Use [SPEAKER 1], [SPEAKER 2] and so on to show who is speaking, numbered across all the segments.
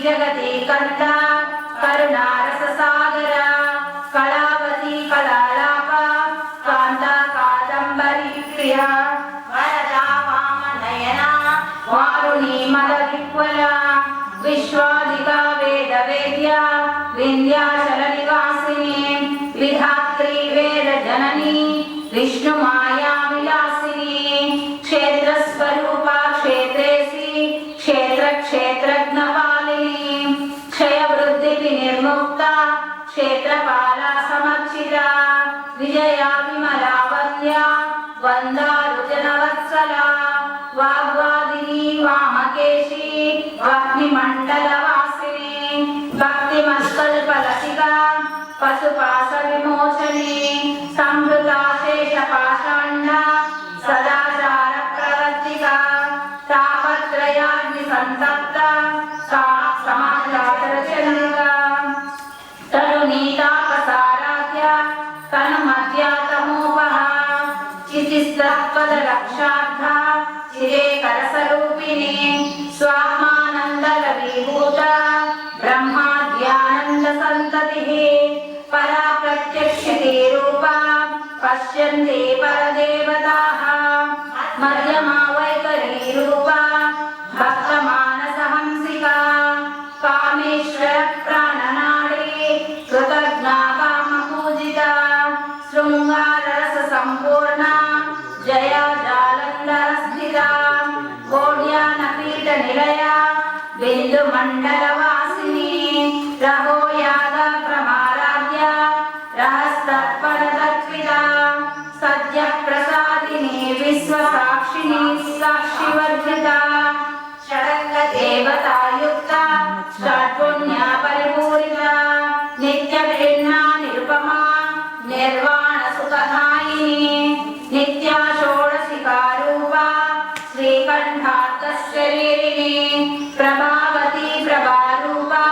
[SPEAKER 1] जगति कर्ता करुणारससागर कलावती कलालाप कांता कादंबरी प्रिया वरदा वामनयना वारुणी मदविह्वला विश्वादिका वेद वेद्या विंध्याचलनिवासिनी विधात्री वेद जननी विष्णु माया विलासिनी क्षेत्र स्वरूपा क्षेत्रेसी क्षेत्र क्षेत्रज्ञपालिनी क्षय वृद्धि विनिर्मुक्ता क्षेत्रपाला समर्चिता विजया विमलावल्या वंदारुजनवत्सला वाग्वादिनी वामकेशी वह्निमण्डलवासिनी भक्तिमत्कल्पलतिका पशुपाश विमोचनी संहृता शेषपाषाण्डा सदाचार प्रवर्तिका तापत्रयाग्नि संतप्ता समाचारचनिका तरुणीतापसाराध्या तनुमध्या तमोपहा चितिस्तत्पदलक्षार्धा चिरेकरस्वरूपिणी स्वात्मानन्दलवीभूता ब्रह्माद्यानन्दसन्ततिः परा प्रत्यक्षते रूपा पश्यन्ते परदेवताः मध्यमा वैखरी रूपा भक्तमानसहंसिका कामेश्वर प्राणनाडी कृतज्ञा कामपूजिता शृङ्गाररस सम्पूर्णा जया जालन्धरस्थिता कोड्यानपीठनिलया बिन्दुमण्डलवासिनी रहो यादा प्रमाराध्या रहस्तत्परतत्विता सद्यप्रसादिनी विश्वसाक्षिणी साक्षिवर्धिता षडङ्गदेवतायुक्ता षड्पुण्या परिपूरिता नित्यप्रेम्णा निरुपमा निर्वाणसुखदायिनी नित्या षोडशिकारूपा श्रीकण्ठार्थशरीरिणी प्रभावती प्रभारूपा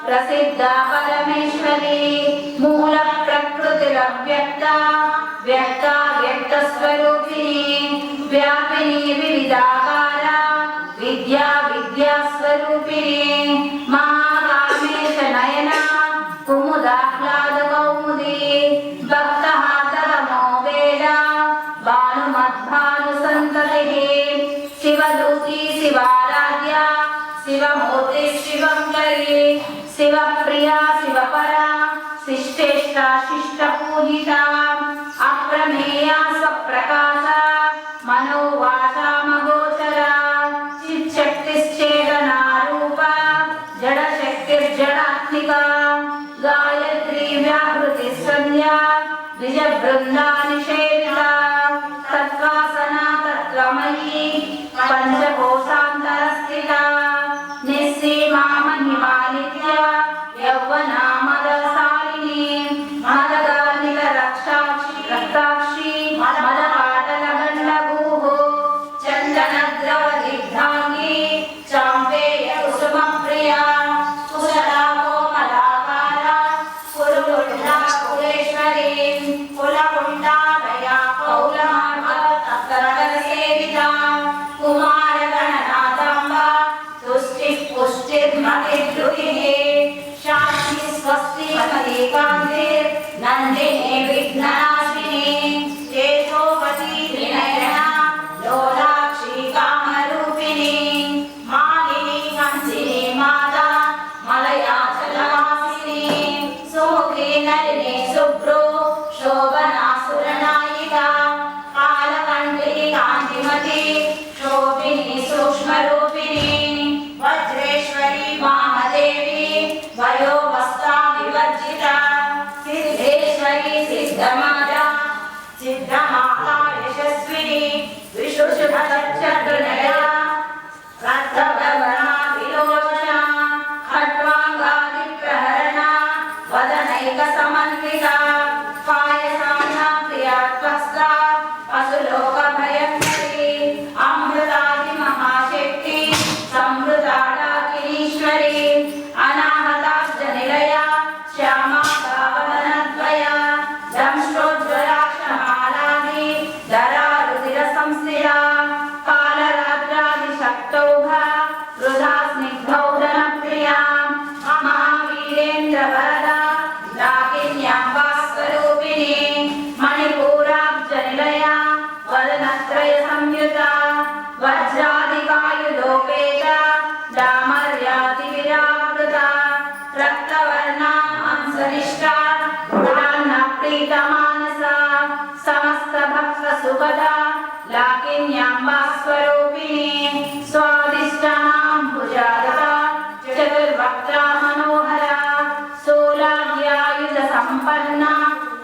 [SPEAKER 1] प्रसिद्धा परमेश्वरी मूलप्रकृतिरव्यक्ता व्यक्ता व्यक्तस्वरूपिणी व्यापिनी विविधाकारा विद्या विद्यास्वरूपिणी महाकामेश नयना कुमुदाह्लादकौमुदी भक्तः तदमो वेद भानुमद्भानुसन्ततिः शिवदूती शिवाराध्या शिवमूर्ति शिवङ्करी शिवप्रिया शिवपरा शिष्टेष्टा शिष्टपूजिता अप्रमेया स्वप्रकाशा मनोवाचामगोचरा चिच्छक्तिश्चेतनारूपा जडशक्तिर्जडात्मिका गायत्री व्याहृतिसंज्ञा द्विजबृन्दानिषेविता तत्त्वासना तत्त्वमयी पञ्चकोशान्तरस्थिता निःसीमा महिमा नित्या यौवना मदशालिनी मदगार्निकरक्षाक्षी रक्ताक्षी मदपाट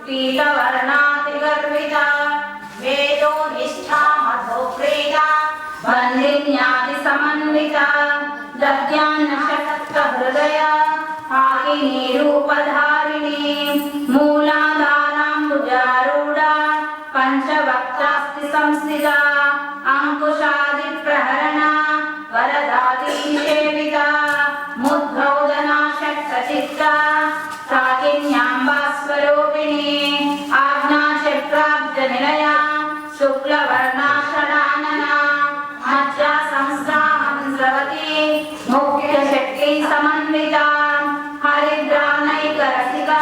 [SPEAKER 1] पीतवर्णातिगर्विता वेदो निष्ठा मधोप्रेता बन्दिन्यादिसमन्विता दद्यान्नशक्तहृदया आकिनीरूपधारिणी मूलाधाराम्बुजारूढा पञ्चवक्त्रास्ति संस्थिता अंकुशादिप्रहरणा वरदातिसेविता मुद्गौदना शक्तचित्ता साकिन्याम्बा स्वरूपिणी आज्ञाचक्राब्जनिलया शुक्लवर्णाषडानना मज्जा संस्था हंसवती मुख्यशक्ति समन्विता हरिद्रानैकरसिका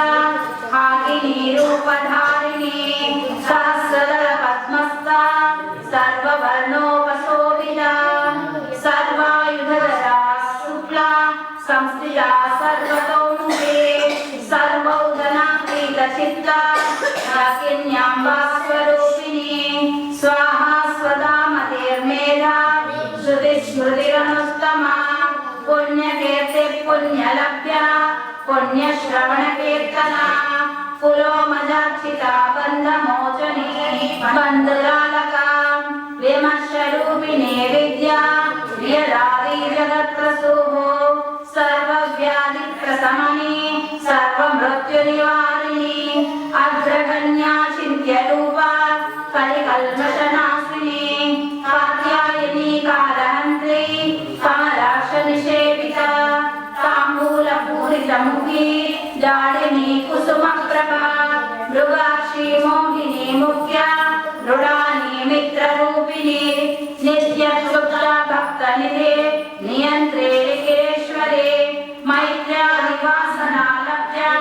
[SPEAKER 1] हाकिनीरूपधारिणी सहस्रदल पद्मस्था सर्ववर्णोपशोभिता सर्वायुधधरा शुक्ला संस्थिता सर्वतोमुखे सर्वौदना प्रीतचित्ता याकिन्याम्बा स्वरूपिणी स्वाहा स्वदा मतिर्मेधा श्रुतिस्मृतिरनुत्तमा पुण्यकीर्ति पुण्यलभ्या पुण्यश्रवणकीर्तना पुलोमजाक्षिता बन्धमोचनी बन्धुरालका विमर्शरूपिणी विद्या यदादि जगत्प्रसूः सर्वव्याधिप्रशमनी सर्वमृत्युनिवारिणी अग्रगण्या चिन्त्यरूपा कलिकल्मषनाशिनी कात्यायनी कालहन्त्री कमलाक्षनिषेविता ताम्बूलपूरितमुखी जाडिनी कुसुमप्रभा मृगाक्षी मोहिनी मुख्या मृडानी मित्ररूपिणी नित्यशुक्ला भक्तनिधे नियन्त्रे लिखेश्वरे मैत्र्यादिवासनालभ्या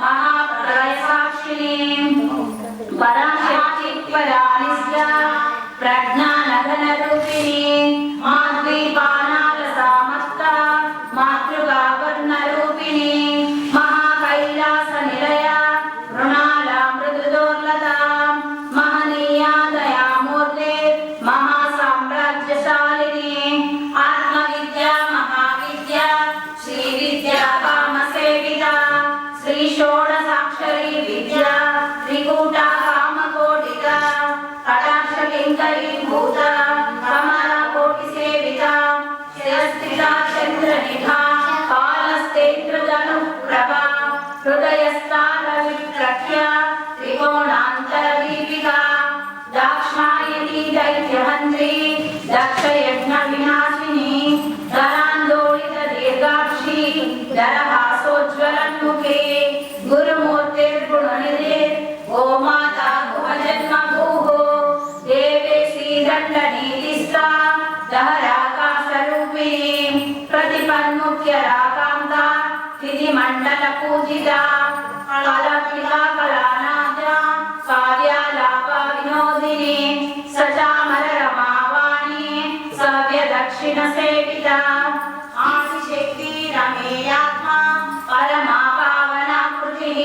[SPEAKER 1] महाप्रलयसाक्षिणी पराशक्ति परानिष्ठा प्रज्ञानघनरूपिणी माध्वीपानालसामस्ता मातृकावर्णरूपिणी महाकैलासनिलया मृणाला मृदुदोर्लता महनीया दयामूर्ते महासाम्राज्यशालिनी आत्मविद्या महाविद्या श्रीविद्या कामसेविता श्रीषोडशाक्षरी विद्या त्रिकूटा कामकोटिका कटाक्षकिङ्करीभूता कमलाकोटिसेविता शिरस्थिता चन्द्रनिभा कालस्तेन्द्रजनुप्रभा हृदयस्थानविप्रख्या त्रिकोणान्तरदीपिका दाक्षायणी दैत्यहन्त्री दक्षयज्ञविनाशिनी दरान्दोलितदीर्घाक्षी दरहासोज्ज्वलन्मुखे गुरुमूर्तिर्गुणनिधे गोमाता गुहजन्मभूः देवेशी दण्डनीतिस्था दहराकाशरूपिणी प्रतिपन्मुख्यराकान्ता विधिमण्डलपूजिता कलात्मिका कलानाद्या काव्यालापा विनोदिनी सचामररमावाणी सव्यदक्षिणसेविता आदिशक्ति रमेयात्मा परमा पावनाकृतिः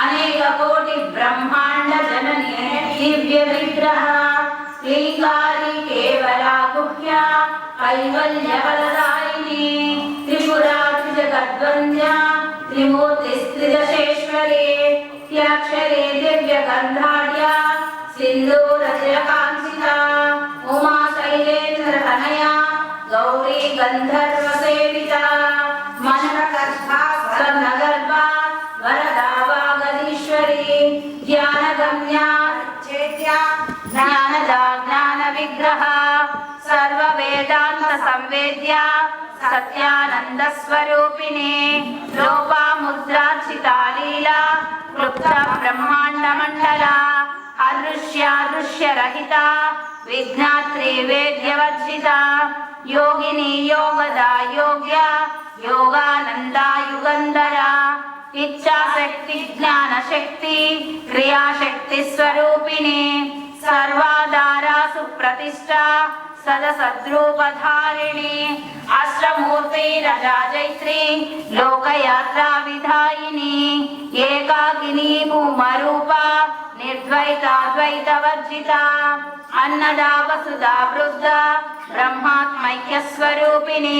[SPEAKER 1] अनेककोटि ब्रह्माण्ड जननी दिव्य विग्रह क्लीकारी केवला गुह्या कैवल्यफलदायिनी त्रिपुरा त्रिजगद्वन्द्या त्रिमूर्तिस्त्रिदशेश्वरी त्र्यक्षरे दिव्यगन्धाढ्या सिन्दूरतिलकाञ्चिता उमा शैलेन्द्रतनया गौरी गन्धर्वसेविता मनकर्षा स्वर्णगर्भा वरदा वागदीश्वरी ज्ञानगम्या चेत्या ज्ञानदा ज्ञानविग्रह सर्ववेदान्तसंवेद्या सत्यानन्दस्वरूपिणी लोपामुद्रार्चिता लीला क्लुप्ता ब्रह्माण्डमण्डला अदृश्यादृश्यरहिता विघ्नात्री वेद्यवर्जिता योगिनी योगदा योग्या योगानन्दा युगन्धरा इच्छाशक्ति ज्ञानशक्ति क्रियाशक्ति स्वरूपिणी सर्वाधारा सुप्रतिष्ठा सदसद्रूपधारिणी अष्टमूर्ति रजाजैत्री लोकयात्रा विधायिनी एकाकिनी भूमरूपा निर्द्वैताद्वैतवर्जिता अन्नदा वसुधा वृद्धा ब्रह्मात्मैक्यस्वरूपिणी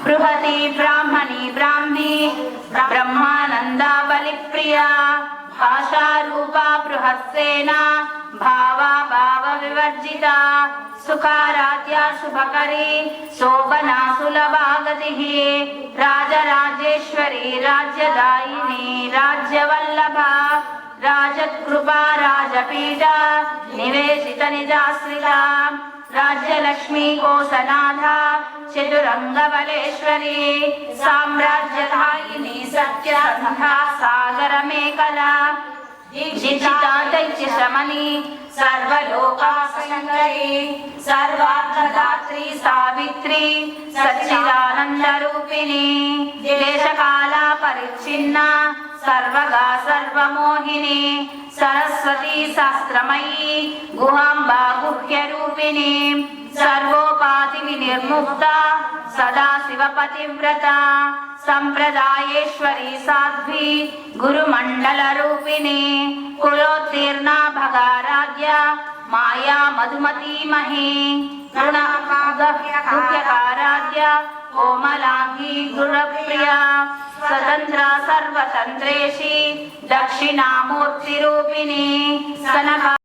[SPEAKER 1] बृहती ब्राह्मणी ब्राह्मी ब्रह्मानन्दा बलिप्रिया भाषारूपा बृहस्सेना भावा भाव विवर्जिता सुखाराध्या शुभकरी शोभना सुलभा गतिः राजराजेश्वरी राज्यदायिनी राज्यवल्लभा राजकृपा राजपीठा निवेशित निजाश्रिता राज्यलक्ष्मी कोसनाधा चतुरंगबलेश्वरी साम्राज्यदायिनी सत्यसंधा सागरमेखला जिता दैत्यशमनी सर्वलोकाशंकरी सर्वार्थदात्री सावित्री सच्चिदानंदरूपिणी देशकाला परिच्छिन्ना सर्वगा सर्वमोहिनी सरस्वती शास्त्रमयी गुहांबा गुह्यरूपिणी सर्वोपाधि विनिर्मुक्ता सदा शिवपतिव्रता संप्रदायेश्वरी साध्वी गुरुमंडलरूपिणी कुलोत्तीर्णा भगाराध्या माया मधुमती मही गुह्यकाराध्या कोमलांगी गुणप्रिया स्वतंत्रा सर्वतंत्रेशी दक्षिणामूर्तिरूपिणी सनका